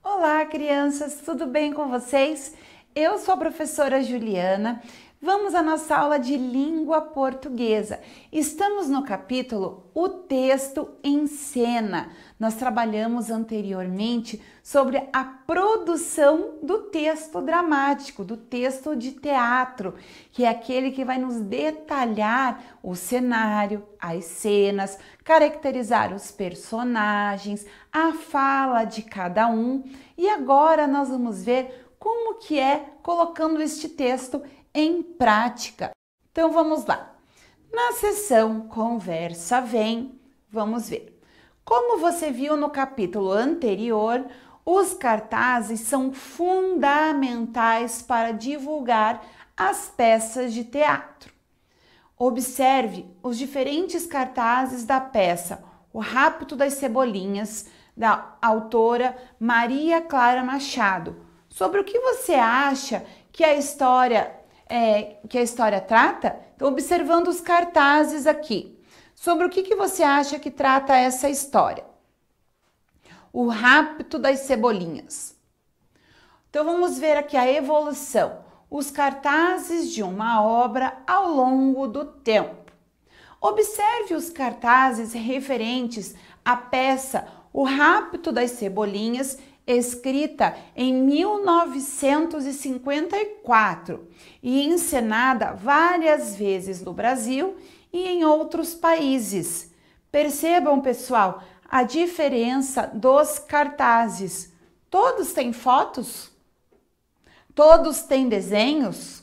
Olá, crianças, tudo bem com vocês? Eu sou a professora Juliana. Vamos à nossa aula de língua portuguesa. Estamos no capítulo O Texto em Cena. Nós trabalhamos anteriormente sobre a produção do texto dramático, do texto de teatro, que é aquele que vai nos detalhar o cenário, as cenas, caracterizar os personagens, a fala de cada um. E agora nós vamos ver como que é colocando este texto em prática. Então vamos lá. Na seção Conversa Vem, vamos ver. Como você viu no capítulo anterior, os cartazes são fundamentais para divulgar as peças de teatro. Observe os diferentes cartazes da peça O Rapto das Cebolinhas, da autora Maria Clara Machado. Sobre o que você acha que a história trata? Então, observando os cartazes aqui. Sobre o que você acha que trata essa história? O Rapto das Cebolinhas. Então, vamos ver aqui a evolução. Os cartazes de uma obra ao longo do tempo. Observe os cartazes referentes à peça O Rapto das Cebolinhas, escrita em 1954 e encenada várias vezes no Brasil e em outros países. Percebam, pessoal, a diferença dos cartazes. Todos têm fotos? Todos têm desenhos?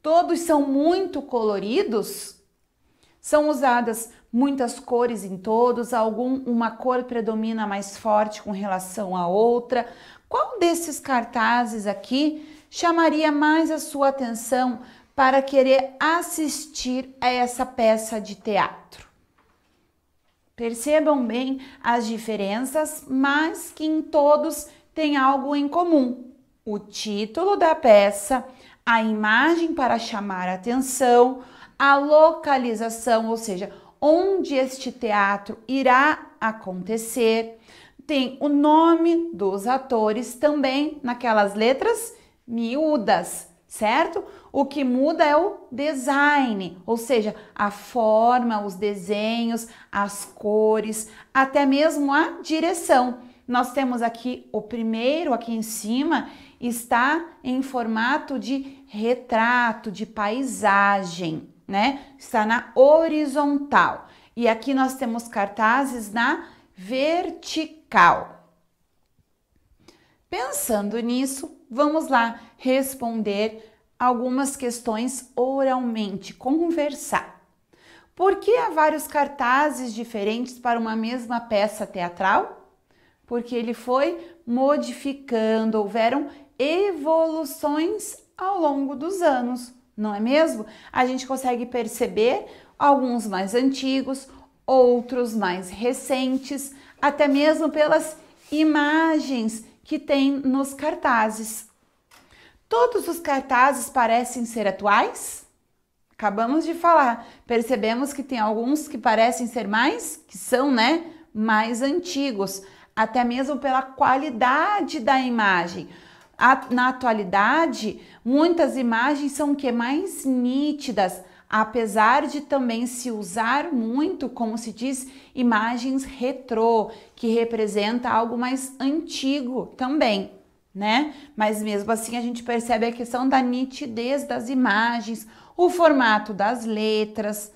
Todos são muito coloridos? São usadas muitas cores em todos, uma cor predomina mais forte com relação à outra. Qual desses cartazes aqui chamaria mais a sua atenção para querer assistir a essa peça de teatro? Percebam bem as diferenças, mas que em todos tem algo em comum. O título da peça, a imagem para chamar a atenção, a localização, ou seja, onde este teatro irá acontecer, tem o nome dos atores também naquelas letras miúdas, certo? O que muda é o design, ou seja, a forma, os desenhos, as cores, até mesmo a direção. Nós temos aqui o primeiro, aqui em cima, está em formato de retrato, de paisagem, né? Está na horizontal. E aqui nós temos cartazes na vertical. Pensando nisso, vamos lá responder algumas questões oralmente, conversar. Por que há vários cartazes diferentes para uma mesma peça teatral? Porque ele foi modificando, houveram evoluções ao longo dos anos, não é mesmo? A gente consegue perceber alguns mais antigos, outros mais recentes, até mesmo pelas imagens que tem nos cartazes. Todos os cartazes parecem ser atuais? Acabamos de falar, percebemos que tem alguns que parecem ser que são, né, mais antigos, até mesmo pela qualidade da imagem. Na atualidade, muitas imagens são mais nítidas, apesar de também se usar muito, como se diz, imagens retrô, que representa algo mais antigo também, né? Mas mesmo assim a gente percebe a questão da nitidez das imagens, o formato das letras.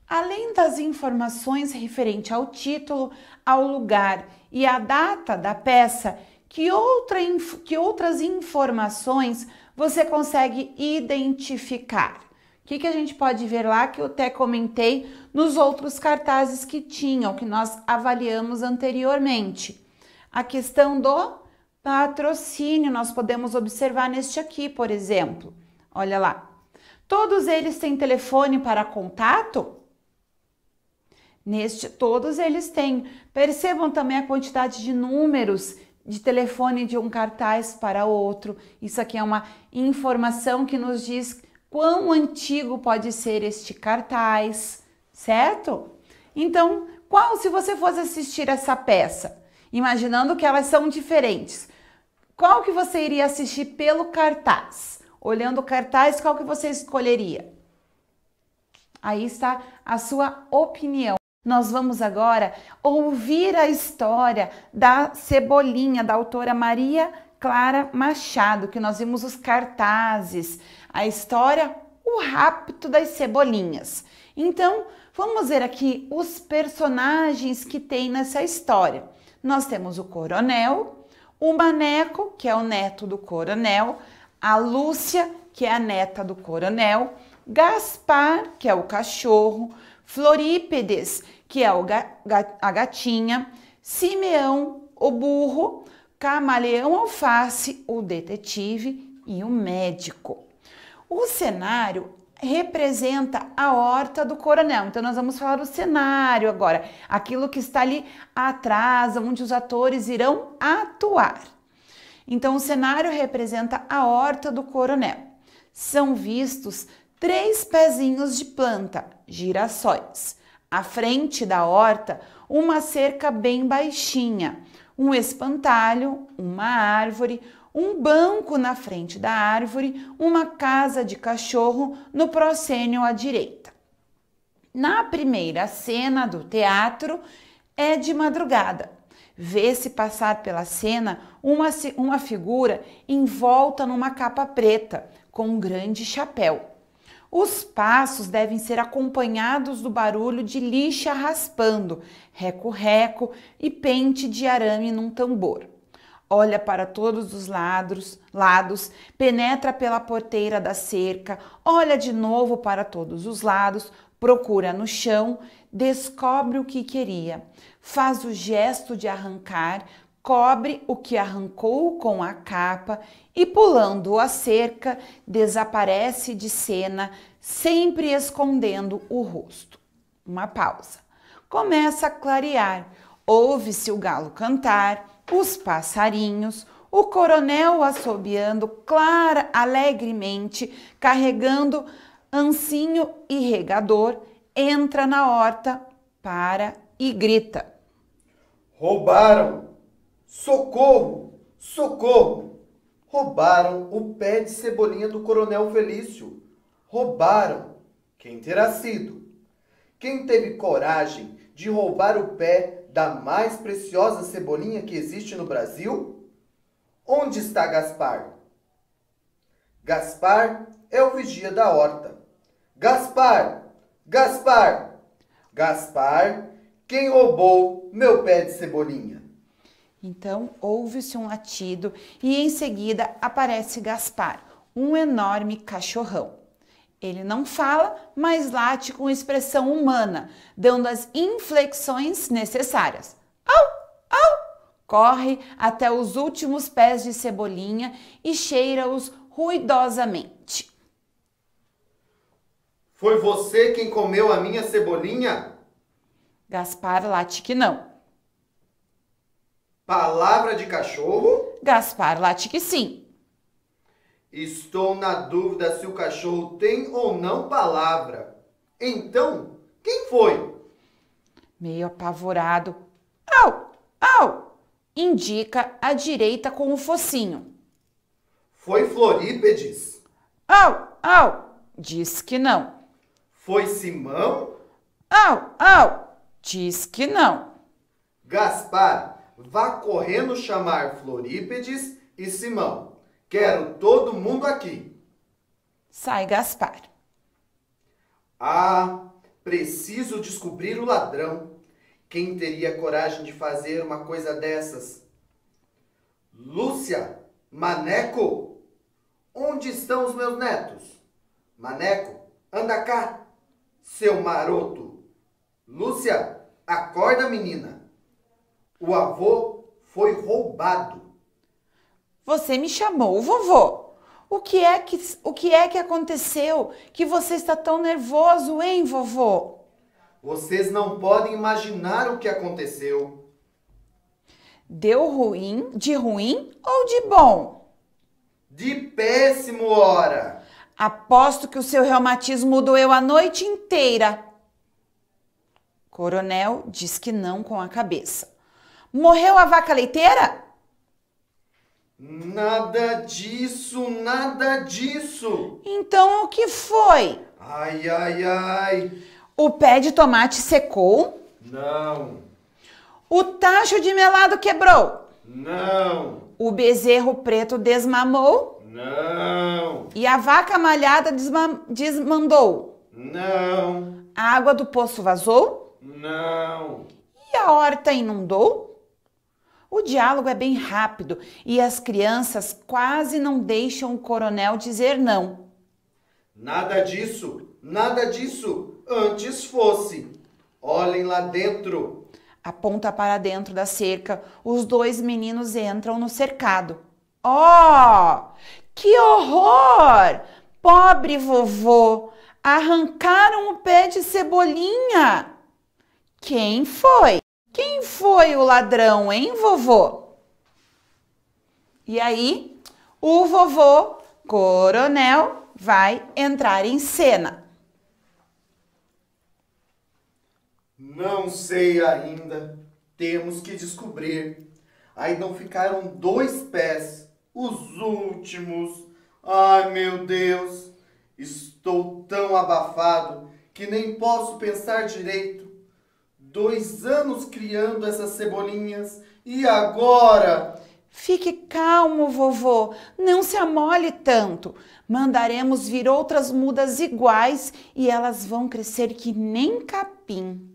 Além das informações referentes ao título, ao lugar e à data da peça, que outras informações você consegue identificar? O que a gente pode ver lá que eu até comentei nos outros cartazes que tinham, que nós avaliamos anteriormente? A questão do patrocínio, nós podemos observar neste aqui, por exemplo. Olha lá. Todos eles têm telefone para contato? Todos eles têm. Percebam também a quantidade de números de telefone de um cartaz para outro. Isso aqui é uma informação que nos diz quão antigo pode ser este cartaz, certo? Então, se você fosse assistir essa peça imaginando que elas são diferentes. Qual que você iria assistir pelo cartaz? Olhando o cartaz, qual que você escolheria? Aí está a sua opinião. Nós vamos agora ouvir a história da Cebolinha, da autora Maria Clara Machado, que nós vimos os cartazes, a história, o rapto das cebolinhas. Então, vamos ver aqui os personagens que tem nessa história. Nós temos o coronel, o Maneco, que é o neto do coronel, a Lúcia, que é a neta do coronel, Gaspar, que é o cachorro, Florípedes, que é a gatinha, Simeão, o burro, Camaleão Alface, o detetive e o médico. O cenário representa a horta do coronel. Então, nós vamos falar do cenário agora, aquilo que está ali atrás, onde os atores irão atuar. Então, o cenário representa a horta do coronel. São vistos 3 pezinhos de planta, girassóis. À frente da horta, uma cerca bem baixinha, um espantalho, uma árvore, um banco na frente da árvore, uma casa de cachorro no proscênio à direita. Na primeira cena do teatro, é de madrugada. Vê-se passar pela cena uma figura envolta numa capa preta, com um grande chapéu. Os passos devem ser acompanhados do barulho de lixa raspando, reco-reco e pente de arame num tambor. Olha para todos os lados, penetra pela porteira da cerca, olha de novo para todos os lados, procura no chão, descobre o que queria, faz o gesto de arrancar, cobre o que arrancou com a capa e, pulando a cerca, desaparece de cena, sempre escondendo o rosto. Uma pausa. Começa a clarear, ouve-se o galo cantar, os passarinhos, o coronel assobiando alegremente, carregando ancinho e regador, entra na horta, para e grita: roubaram! Socorro! Socorro! Roubaram o pé de cebolinha do coronel Felício. Roubaram! Quem terá sido? Quem teve coragem de roubar o pé da mais preciosa cebolinha que existe no Brasil? Onde está Gaspar? Gaspar é o vigia da horta. Gaspar! Gaspar! Gaspar, quem roubou meu pé de cebolinha? Então, ouve-se um latido e em seguida aparece Gaspar, um enorme cachorrão. Ele não fala, mas late com expressão humana, dando as inflexões necessárias. Au, au! Corre até os últimos pés de cebolinha e cheira-os ruidosamente. Foi você quem comeu a minha cebolinha? Gaspar late que não. Palavra de cachorro? Gaspar late que sim. Estou na dúvida se o cachorro tem ou não palavra. Então, quem foi? Meio apavorado. Au, au! Indica à direita com o focinho. Foi Florípedes? Au, au! Diz que não. Foi Simão? Au, au! Diz que não. Gaspar, vá correndo chamar Florípedes e Simão. Quero todo mundo aqui. Sai Gaspar. Ah, preciso descobrir o ladrão. Quem teria coragem de fazer uma coisa dessas? Lúcia, Maneco, onde estão os meus netos? Maneco, anda cá, seu maroto. Lúcia, acorda, menina. O avô foi roubado. Você me chamou, vovô. O que é que aconteceu que você está tão nervoso, hein, vovô? Vocês não podem imaginar o que aconteceu. Deu ruim, de ruim ou de bom? De péssimo, ora. Aposto que o seu reumatismo doeu a noite inteira. Coronel diz que não com a cabeça. Morreu a vaca leiteira? Nada disso, nada disso. Então o que foi? Ai, ai, ai. O pé de tomate secou? Não, O tacho de melado quebrou? não, O bezerro preto desmamou? não, E a vaca malhada desmandou? não, A água do poço vazou? não. E a horta inundou? O diálogo é bem rápido e as crianças quase não deixam o coronel dizer não. Nada disso, nada disso. Antes fosse. Olhem lá dentro. Aponta para dentro da cerca, os dois meninos entram no cercado. Oh, que horror! Pobre vovô, arrancaram o pé de Cebolinha. Quem foi? Quem foi o ladrão, hein, vovô? E aí, o vovô Coronel vai entrar em cena. Não sei ainda. Temos que descobrir. Aí não ficaram 2 pés. Os últimos. Ai, meu Deus. Estou tão abafado que nem posso pensar direito. 2 anos criando essas cebolinhas. E agora? Fique calmo, vovô, não se amole tanto. Mandaremos vir outras mudas iguais e elas vão crescer que nem capim.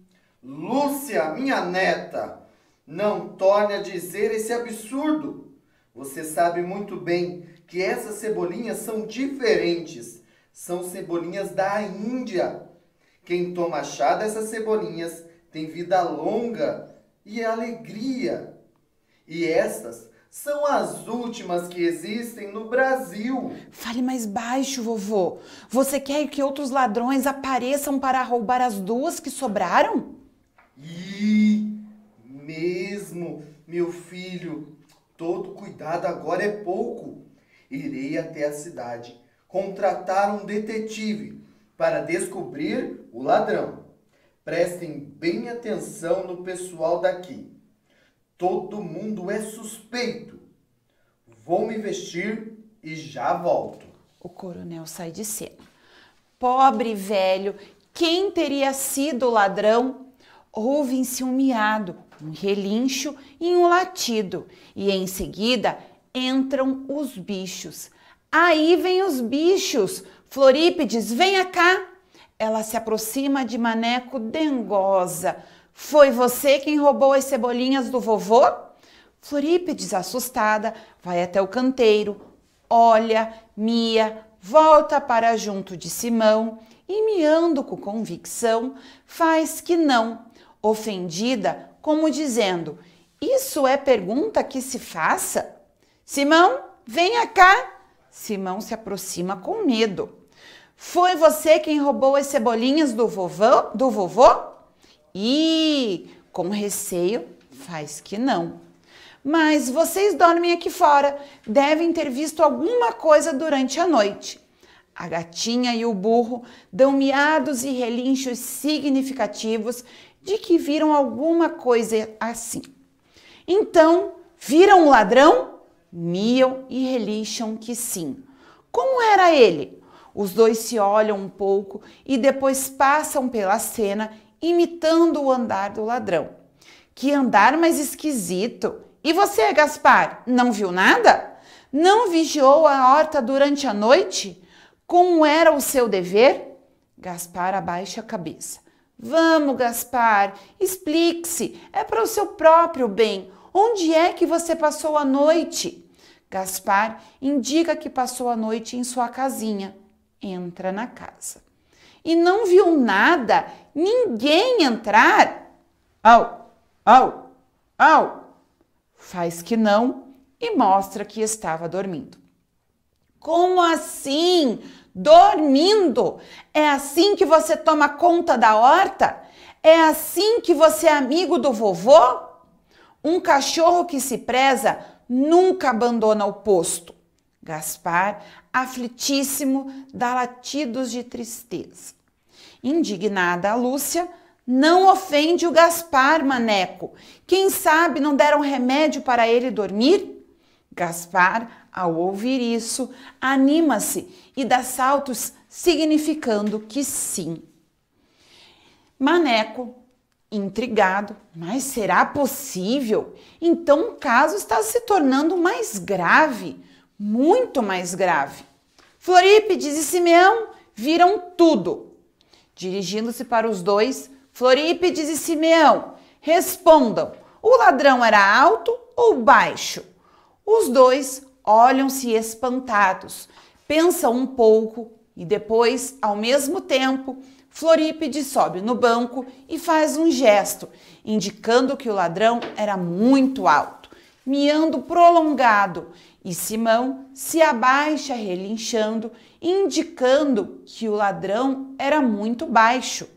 Lúcia, minha neta, não torne a dizer esse absurdo. Você sabe muito bem que essas cebolinhas são diferentes. São cebolinhas da Índia. Quem toma chá dessas cebolinhas tem vida longa e alegria. E estas são as últimas que existem no Brasil. Fale mais baixo, vovô. Você quer que outros ladrões apareçam para roubar as 2 que sobraram? Mesmo, meu filho, todo cuidado agora é pouco. Irei até a cidade contratar um detetive para descobrir o ladrão. Prestem bem atenção no pessoal daqui. Todo mundo é suspeito. Vou me vestir e já volto. O coronel sai de cena. Pobre velho, quem teria sido o ladrão? Ouve-se um miado, um relincho e um latido. E em seguida entram os bichos. Aí vem os bichos. Florípides, venha cá. Ela se aproxima de Maneco dengosa. Foi você quem roubou as cebolinhas do vovô? Florípides, assustada, vai até o canteiro, olha, mia, volta para junto de Simão e, miando com convicção, faz que não, ofendida, como dizendo: isso é pergunta que se faça? Simão, venha cá. Simão se aproxima com medo. Foi você quem roubou as cebolinhas do vovô? E, com receio, faz que não. Mas vocês dormem aqui fora, devem ter visto alguma coisa durante a noite. A gatinha e o burro dão miados e relinchos significativos de que viram alguma coisa assim. Então, viram o ladrão? Miam e relincham que sim. Como era ele? Os dois se olham um pouco e depois passam pela cena imitando o andar do ladrão. Que andar mais esquisito! E você, Gaspar, não viu nada? Não vigiou a horta durante a noite? Como era o seu dever? Gaspar abaixa a cabeça. Vamos, Gaspar, explique-se. É para o seu próprio bem. Onde é que você passou a noite? Gaspar indica que passou a noite em sua casinha. Entra na casa. E não viu nada, ninguém entrar? Au, au, au. Faz que não e mostra que estava dormindo. Como assim? Dormindo? É assim que você toma conta da horta? É assim que você é amigo do vovô? Um cachorro que se preza nunca abandona o posto. Gaspar, aflitíssimo, dá latidos de tristeza. Indignada, a Lúcia Não ofende o Gaspar, Maneco. Quem sabe não deram remédio para ele dormir? Gaspar, ao ouvir isso, anima-se e dá saltos, significando que sim. Maneco, intrigado, mas será possível? Então o caso está se tornando mais grave, muito mais grave. Florípides e Simeão viram tudo. Dirigindo-se para os dois, Florípides e Simeão, respondam, o ladrão era alto ou baixo? Os dois olham-se espantados, pensam um pouco e depois, ao mesmo tempo, Florípides sobe no banco e faz um gesto, indicando que o ladrão era muito alto, miando prolongado, e Simão se abaixa relinchando, indicando que o ladrão era muito baixo.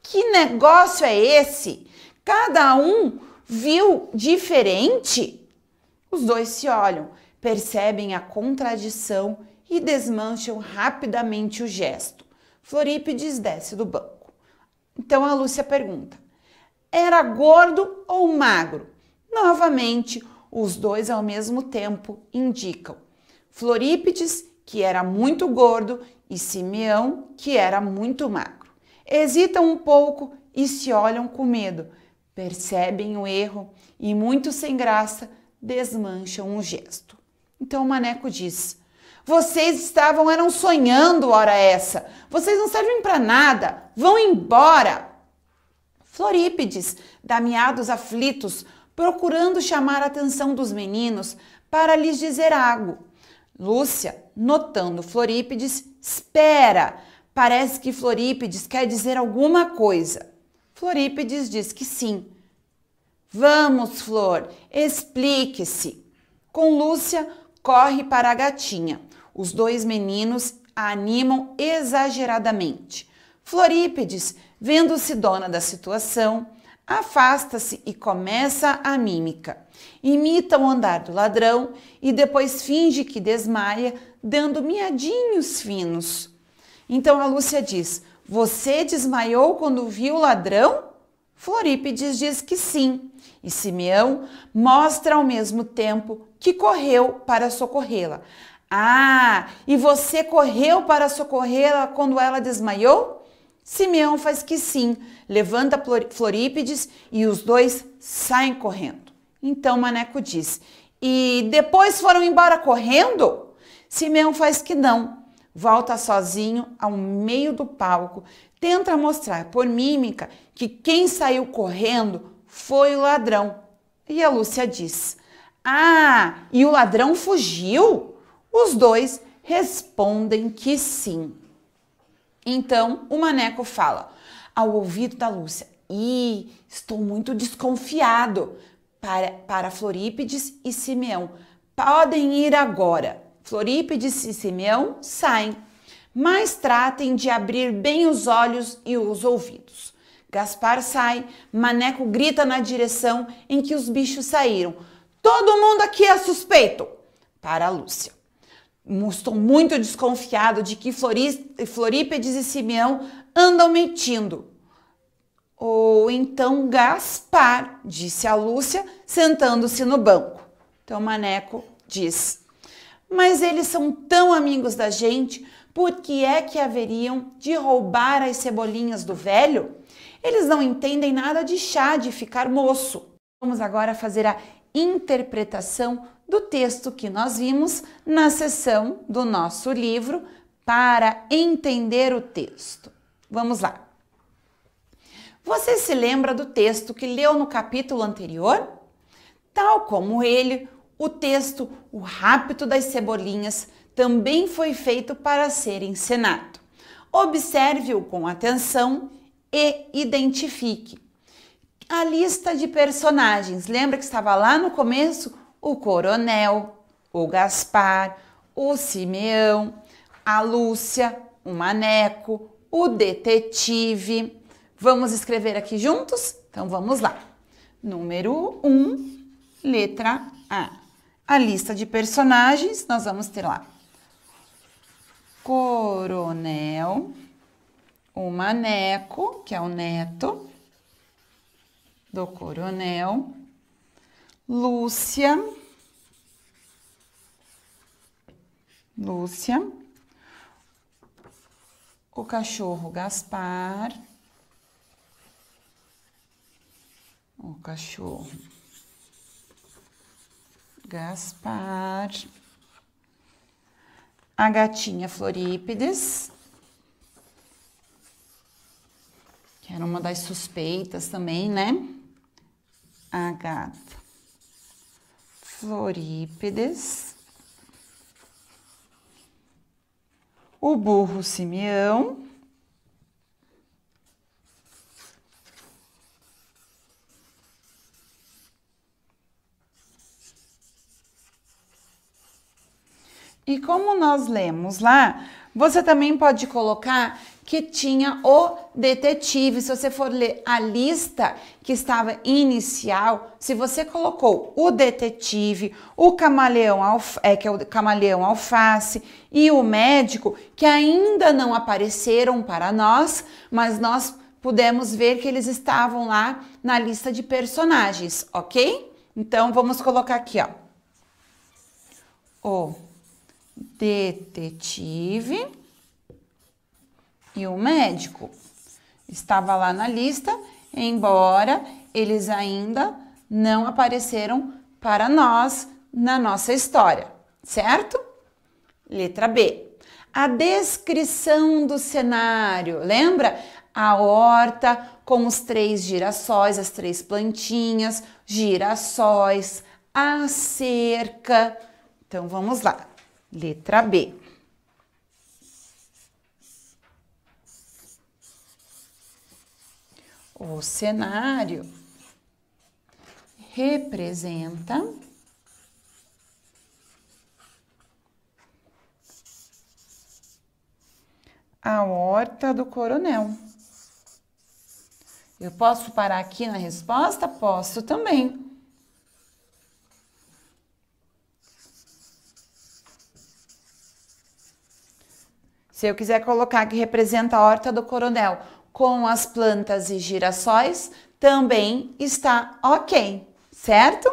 Que negócio é esse? Cada um viu diferente? Os dois se olham, percebem a contradição e desmancham rapidamente o gesto. Florípides desce do banco. Então a Lúcia pergunta, era gordo ou magro? Novamente, os dois ao mesmo tempo indicam. Florípides, que era muito gordo, e Simeão, que era muito magro. Hesitam um pouco e se olham com medo. Percebem o erro e, muito sem graça, desmancham o gesto. Então o Maneco diz, vocês eram sonhando hora essa. Vocês não servem para nada. Vão embora. Florípides, dá miados aflitos, procurando chamar a atenção dos meninos para lhes dizer algo. Lúcia, notando Florípides, espera. Parece que Florípides quer dizer alguma coisa. Florípides diz que sim. Vamos, Flor, explique-se. Com Lúcia, corre para a gatinha. Os dois meninos a animam exageradamente. Florípides, vendo-se dona da situação, afasta-se e começa a mímica. Imita o andar do ladrão e depois finge que desmaia, dando miadinhos finos. Então a Lúcia diz, você desmaiou quando viu o ladrão? Florípides diz que sim. E Simeão mostra ao mesmo tempo que correu para socorrê-la. Ah, e você correu para socorrê-la quando ela desmaiou? Simeão faz que sim, levanta Florípides e os dois saem correndo. Então Maneco diz, e depois foram embora correndo? Simeão faz que não, volta sozinho ao meio do palco, tenta mostrar por mímica que quem saiu correndo foi o ladrão. E a Lúcia diz, ah, e o ladrão fugiu? Os dois respondem que sim. Então o Maneco fala ao ouvido da Lúcia, estou muito desconfiado. Para Florípides e Simeão, podem ir agora. Florípides e Simeão saem, mas tratem de abrir bem os olhos e os ouvidos. Gaspar sai, Maneco grita na direção em que os bichos saíram. Todo mundo aqui é suspeito! Para a Lúcia. Estou muito desconfiado de que Florípides e Simeão andam mentindo. Ou então Gaspar, disse a Lúcia, sentando-se no banco. Então Maneco diz, mas eles são tão amigos da gente, por que é que haveriam de roubar as cebolinhas do velho? Eles não entendem nada de chá de ficar moço. Vamos agora fazer a interpretação do texto que nós vimos na seção do nosso livro para entender o texto. Vamos lá. Você se lembra do texto que leu no capítulo anterior? Tal como ele, o texto O Rapto das Cebolinhas também foi feito para ser encenado. Observe-o com atenção e identifique. A lista de personagens, lembra que estava lá no começo? O coronel, o Gaspar, o Simeão, a Lúcia, o Maneco, o detetive. Vamos escrever aqui juntos? Então vamos lá. Número 1, letra A. A lista de personagens, nós vamos ter lá coronel, o Maneco, que é o neto, do coronel, Lúcia, o cachorro Gaspar, a gatinha Florípides, que era uma das suspeitas também, né? A gata Florípides, o burro Simeão, e como nós lemos lá, você também pode colocar que tinha o detetive. Se você for ler a lista que estava inicial, se você colocou o detetive, o camaleão, que é o camaleão alface, e o médico, que ainda não apareceram para nós, mas nós pudemos ver que eles estavam lá na lista de personagens, ok? Então, vamos colocar aqui, ó. O detetive e o médico estava lá na lista, embora eles ainda não apareceram para nós na nossa história, certo? Letra B. A descrição do cenário, lembra? A horta com os 3 girassóis, as 3 plantinhas, girassóis, a cerca. Então, vamos lá. Letra B. O cenário representa a horta do coronel. Eu posso parar aqui na resposta? Posso também. Se eu quiser colocar que representa a horta do coronel com as plantas e girassóis, também está ok, certo?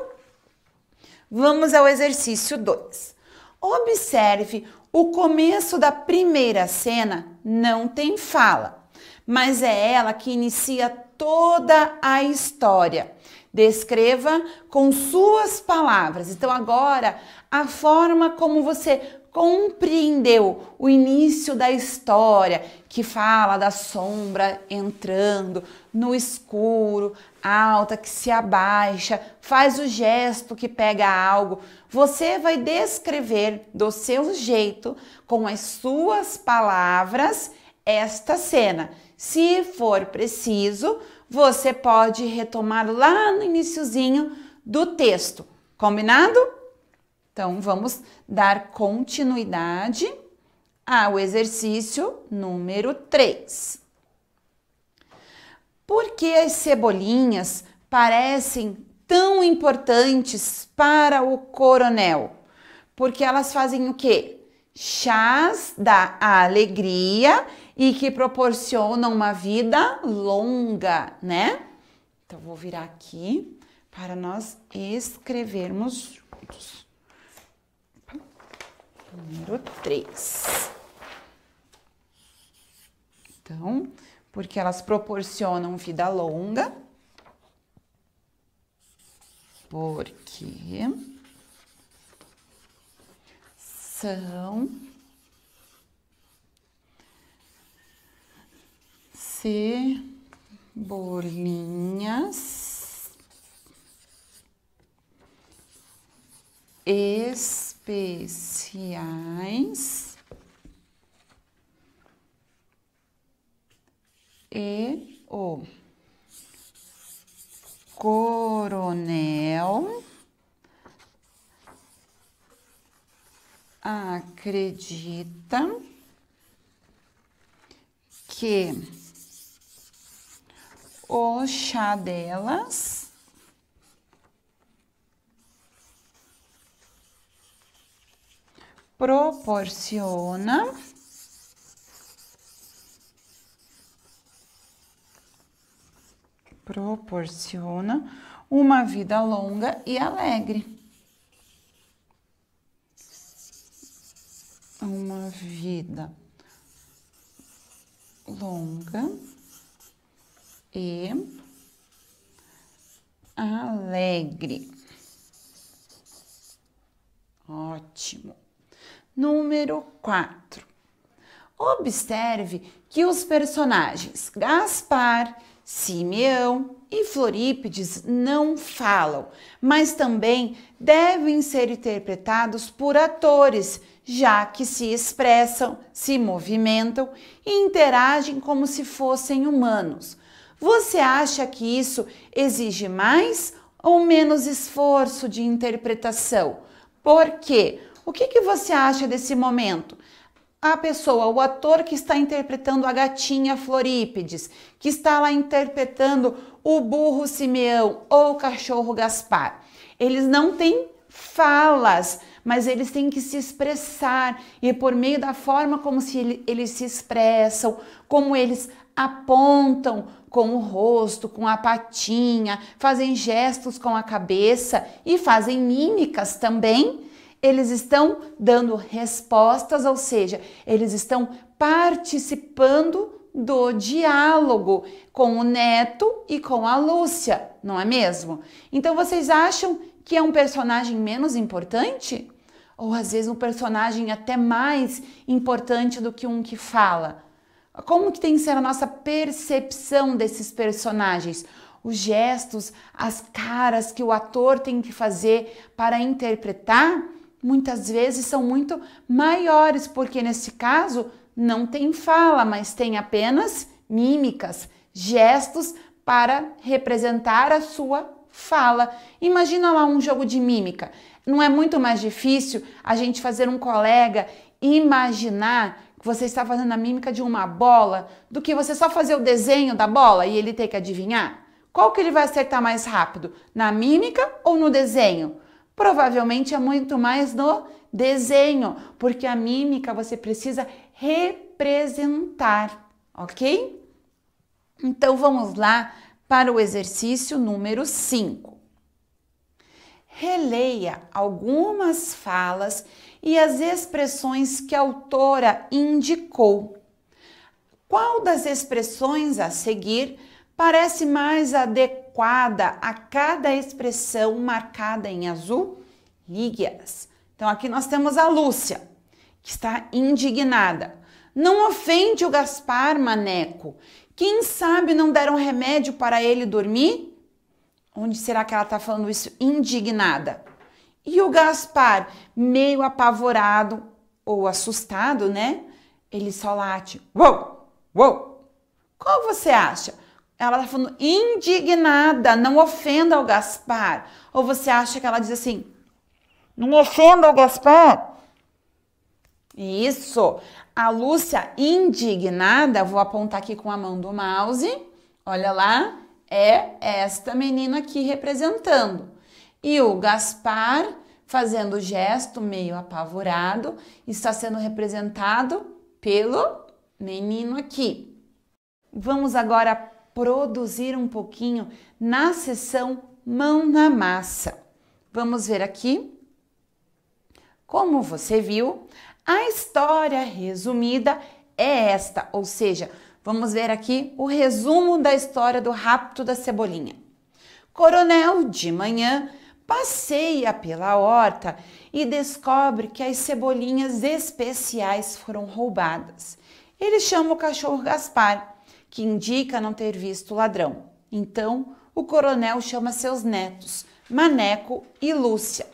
Vamos ao exercício 2. Observe o começo da primeira cena, não tem fala, mas é ela que inicia toda a história. Descreva com suas palavras. Então, agora, a forma como você compreendeu o início da história, que fala da sombra entrando no escuro, alta que se abaixa, faz o gesto que pega algo. Você vai descrever do seu jeito, com as suas palavras, esta cena. Se for preciso, você pode retomar lá no iniciozinho do texto. Combinado? Então, vamos dar continuidade ao exercício número 3. Por que as cebolinhas parecem tão importantes para o coronel? Porque elas fazem o quê? Chás da alegria e que proporcionam uma vida longa, né? Então, vou virar aqui para nós escrevermos juntos. Número 3. Então, porque elas proporcionam vida longa. Porque são cebolinhas especiais e o coronel acredita que o chá delas proporciona proporciona uma vida longa e alegre. Uma vida longa e alegre. Ótimo. Número 4. Observe que os personagens Gaspar, Simeão e Florípides não falam, mas também devem ser interpretados por atores, já que se expressam, se movimentam e interagem como se fossem humanos. Você acha que isso exige mais ou menos esforço de interpretação? Por quê? O que você acha desse momento? A pessoa, o ator que está interpretando a gatinha Florípides, que está lá interpretando o burro Simeão ou o cachorro Gaspar, eles não têm falas, mas eles têm que se expressar, e por meio da forma como eles se expressam, como eles apontam com o rosto, com a patinha, fazem gestos com a cabeça e fazem mímicas também, eles estão dando respostas, ou seja, eles estão participando do diálogo com o Neto e com a Lúcia, não é mesmo? Então vocês acham que é um personagem menos importante? Ou às vezes um personagem até mais importante do que um que fala? Como que tem que ser a nossa percepção desses personagens? Os gestos, as caras que o ator tem que fazer para interpretar, muitas vezes são muito maiores, porque nesse caso não tem fala, mas tem apenas mímicas, gestos para representar a sua fala. Imagina lá um jogo de mímica. Não é muito mais difícil a gente fazer um colega imaginar que você está fazendo a mímica de uma bola do que você só fazer o desenho da bola e ele ter que adivinhar? Qual que ele vai acertar mais rápido? Na mímica ou no desenho? Provavelmente é muito mais no desenho, porque a mímica você precisa representar, ok? Então vamos lá para o exercício número 5. Releia algumas falas e as expressões que a autora indicou. Qual das expressões a seguir parece mais adequada a cada expressão marcada em azul? Ligue-as. Então aqui nós temos a Lúcia, que está indignada. Não ofende o Gaspar, maneco. Quem sabe não deram remédio para ele dormir? Onde será que ela está falando isso? Indignada. E o Gaspar, meio apavorado ou assustado, né? Ele só late. Uou, uou. Qual você acha? Ela está falando indignada, não ofenda o Gaspar. Ou você acha que ela diz assim, não ofenda o Gaspar? Isso. A Lúcia indignada, vou apontar aqui com a mão do mouse, olha lá, é esta menina aqui representando. E o Gaspar, fazendo o gesto meio apavorado, está sendo representado pelo menino aqui. Vamos agora produzir um pouquinho na seção mão na massa. Vamos ver aqui. Como você viu, a história resumida é esta, ou seja, vamos ver aqui o resumo da história do rapto da Cebolinha. Coronel, de manhã, passeia pela horta e descobre que as cebolinhas especiais foram roubadas. Ele chama o cachorro Gaspar, que indica não ter visto o ladrão. Então, o coronel chama seus netos, Maneco e Lúcia,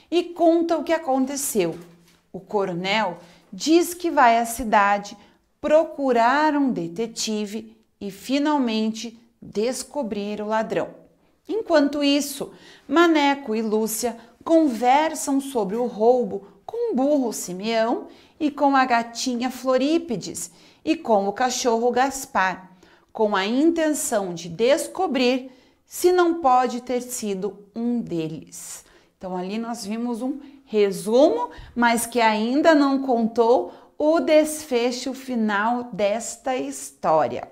e conta o que aconteceu. O coronel diz que vai à cidade procurar um detetive e finalmente descobrir o ladrão. Enquanto isso, Maneco e Lúcia conversam sobre o roubo com o burro Simeão e com a gatinha Florípides e com o cachorro Gaspar, com a intenção de descobrir se não pode ter sido um deles. Então ali nós vimos um resumo, mas que ainda não contou o desfecho final desta história.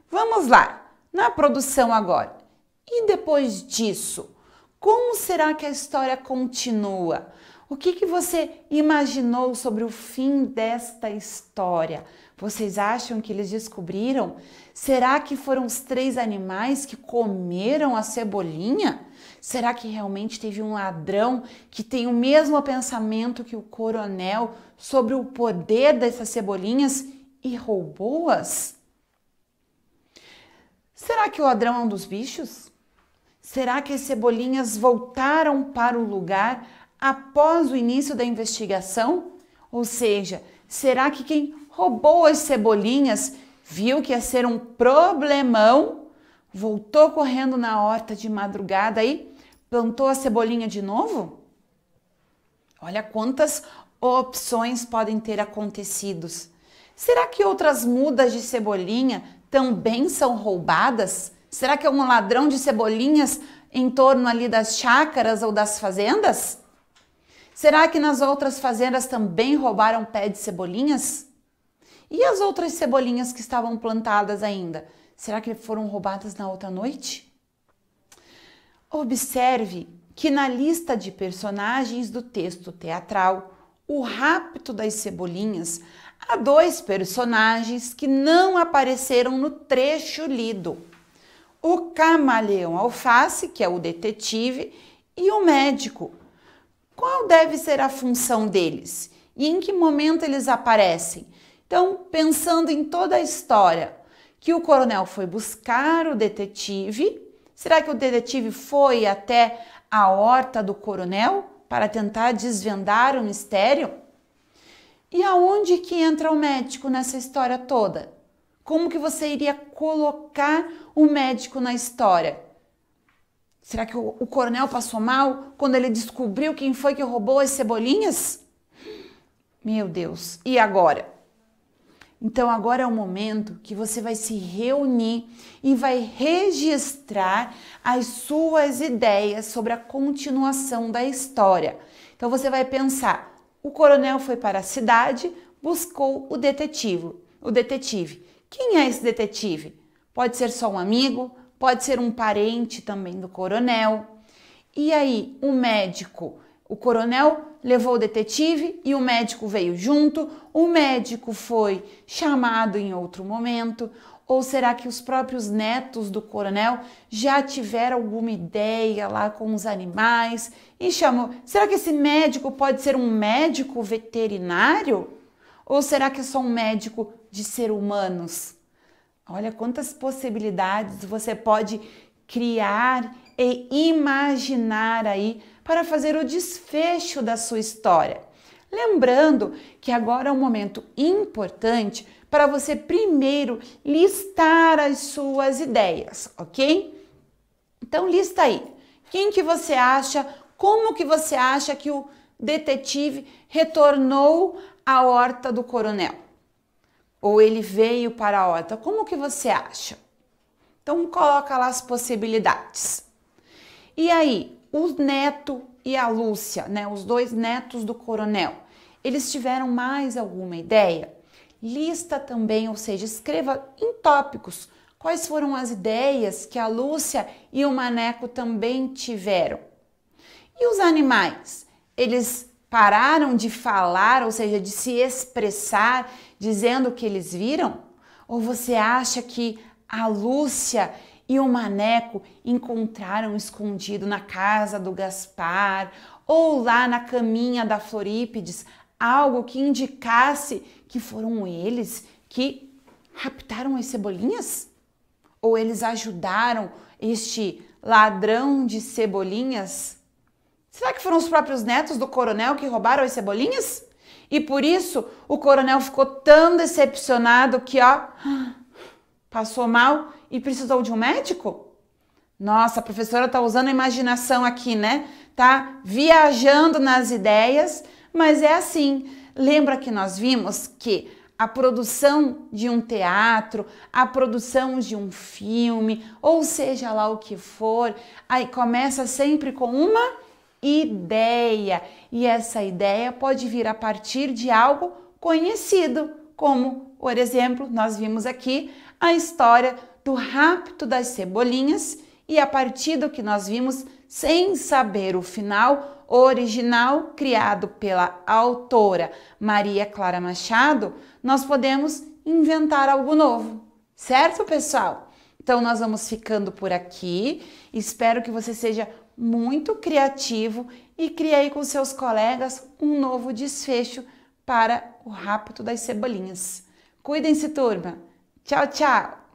Vamos lá! na produção agora. E depois disso, como será que a história continua? O que você imaginou sobre o fim desta história? Vocês acham que eles descobriram? Será que foram os 3 animais que comeram a cebolinha? Será que realmente teve um ladrão que tem o mesmo pensamento que o coronel sobre o poder dessas cebolinhas e roubou-as? Será que o ladrão é um dos bichos? Será que as cebolinhas voltaram para o lugar após o início da investigação? Ou seja, será que quem roubou as cebolinhas viu que ia ser um problemão, voltou correndo na horta de madrugada e plantou a cebolinha de novo? Olha quantas opções podem ter acontecido. Será que outras mudas de cebolinha também são roubadas? Será que é um ladrão de cebolinhas em torno ali das chácaras ou das fazendas? Será que nas outras fazendas também roubaram pé de cebolinhas? E as outras cebolinhas que estavam plantadas ainda? Será que foram roubadas na outra noite? Observe que na lista de personagens do texto teatral, O Rapto das Cebolinhas, há 2 personagens que não apareceram no trecho lido. O camaleão alface, que é o detetive, e o médico. Qual deve ser a função deles? E em que momento eles aparecem? Então, pensando em toda a história, que o coronel foi buscar o detetive, será que o detetive foi até a horta do coronel para tentar desvendar o mistério? E aonde que entra o médico nessa história toda? Como que você iria colocar o médico na história? Será que o coronel passou mal quando ele descobriu quem foi que roubou as cebolinhas? Meu Deus, e agora? Então agora é o momento que você vai se reunir e vai registrar as suas ideias sobre a continuação da história. Então você vai pensar, o coronel foi para a cidade, buscou o detetive. Quem é esse detetive? Pode ser só um amigo, pode ser um parente também do coronel. E aí, o médico, o coronel levou o detetive e o médico veio junto, o médico foi chamado em outro momento, ou será que os próprios netos do coronel já tiveram alguma ideia lá com os animais e chamou? Será que esse médico pode ser um médico veterinário? Ou será que é só um médico de seres humanos? Olha quantas possibilidades você pode criar e imaginar aí para fazer o desfecho da sua história. Lembrando que agora é um momento importante para você primeiro listar as suas ideias, ok? Então lista aí. Quem que você acha, como que você acha que o detetive retornou à horta do coronel? Ou ele veio para a horta? Como que você acha? Então coloca lá as possibilidades. E aí, o neto e a Lúcia, né, os 2 netos do coronel, eles tiveram mais alguma ideia? Lista também, ou seja, escreva em tópicos quais foram as ideias que a Lúcia e o Maneco também tiveram. E os animais? Eles pararam de falar, ou seja, de se expressar, dizendo o que eles viram? Ou você acha que a Lúcia e o Maneco encontraram escondido na casa do Gaspar ou lá na caminha da Florípides algo que indicasse que foram eles que raptaram as cebolinhas? Ou eles ajudaram este ladrão de cebolinhas? Será que foram os próprios netos do coronel que roubaram as cebolinhas? E por isso o coronel ficou tão decepcionado que, passou mal e precisou de um médico? Nossa, a professora tá usando a imaginação aqui, né? Tá viajando nas ideias, mas é assim. Lembra que nós vimos que a produção de um teatro, a produção de um filme, ou seja lá o que for, aí começa sempre com uma ideia. E essa ideia pode vir a partir de algo conhecido, como, por exemplo, nós vimos aqui a história do Rapto das Cebolinhas e a partir do que nós vimos, sem saber o final original criado pela autora Maria Clara Machado, nós podemos inventar algo novo, certo, pessoal? Então, nós vamos ficando por aqui. Espero que você seja muito criativo e crie aí com seus colegas um novo desfecho para o Rapto das Cebolinhas. Cuidem-se, turma. Tchau, tchau!